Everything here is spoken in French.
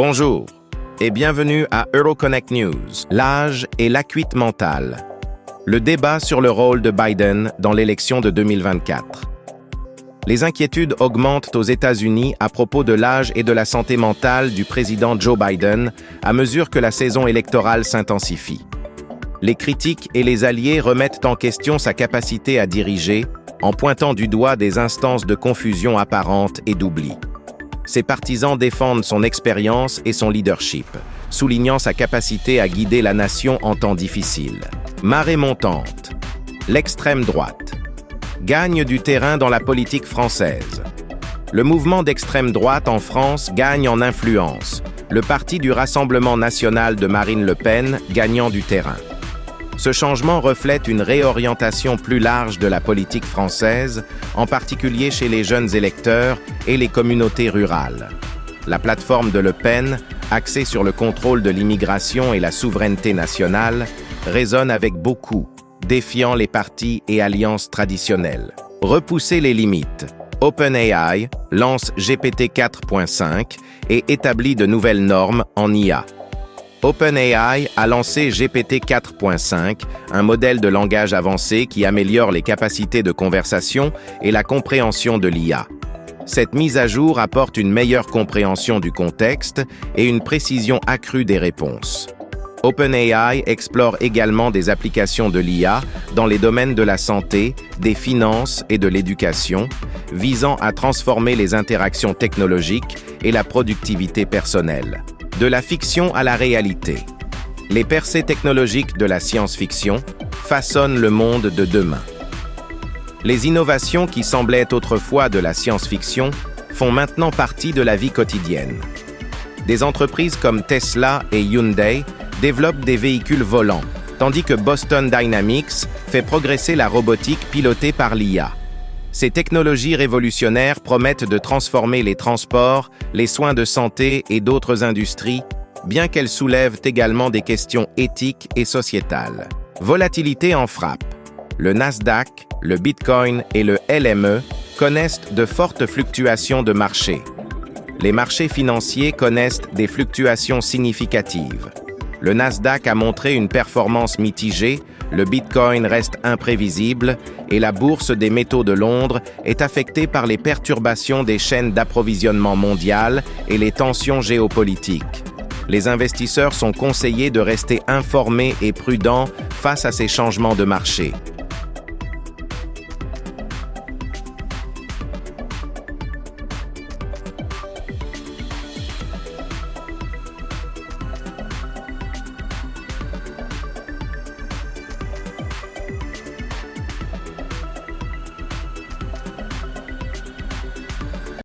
Bonjour et bienvenue à Euroconnect News, l'âge et l'acuité mentale. Le débat sur le rôle de Biden dans l'élection de 2024. Les inquiétudes augmentent aux États-Unis à propos de l'âge et de la santé mentale du président Joe Biden à mesure que la saison électorale s'intensifie. Les critiques et les alliés remettent en question sa capacité à diriger en pointant du doigt des instances de confusion apparente et d'oubli. Ses partisans défendent son expérience et son leadership, soulignant sa capacité à guider la nation en temps difficiles. Marée montante. L'extrême droite gagne du terrain dans la politique française. Le mouvement d'extrême droite en France gagne en influence, le parti du Rassemblement national de Marine Le Pen gagnant du terrain. Ce changement reflète une réorientation plus large de la politique française, en particulier chez les jeunes électeurs et les communautés rurales. La plateforme de Le Pen, axée sur le contrôle de l'immigration et la souveraineté nationale, résonne avec beaucoup, défiant les partis et alliances traditionnelles. Repousser les limites. OpenAI lance GPT 4.5 et établit de nouvelles normes en IA. OpenAI a lancé GPT 4.5, un modèle de langage avancé qui améliore les capacités de conversation et la compréhension de l'IA. Cette mise à jour apporte une meilleure compréhension du contexte et une précision accrue des réponses. OpenAI explore également des applications de l'IA dans les domaines de la santé, des finances et de l'éducation, visant à transformer les interactions technologiques et la productivité personnelle. De la fiction à la réalité. Les percées technologiques de la science-fiction façonnent le monde de demain. Les innovations qui semblaient autrefois de la science-fiction font maintenant partie de la vie quotidienne. Des entreprises comme Tesla et Hyundai développent des véhicules volants, tandis que Boston Dynamics fait progresser la robotique pilotée par l'IA. Ces technologies révolutionnaires promettent de transformer les transports, les soins de santé et d'autres industries, bien qu'elles soulèvent également des questions éthiques et sociétales. Volatilité en frappe. Le Nasdaq, le Bitcoin et le LME connaissent de fortes fluctuations de marché. Les marchés financiers connaissent des fluctuations significatives. Le Nasdaq a montré une performance mitigée, le Bitcoin reste imprévisible et la bourse des métaux de Londres est affectée par les perturbations des chaînes d'approvisionnement mondiales et les tensions géopolitiques. Les investisseurs sont conseillés de rester informés et prudents face à ces changements de marché.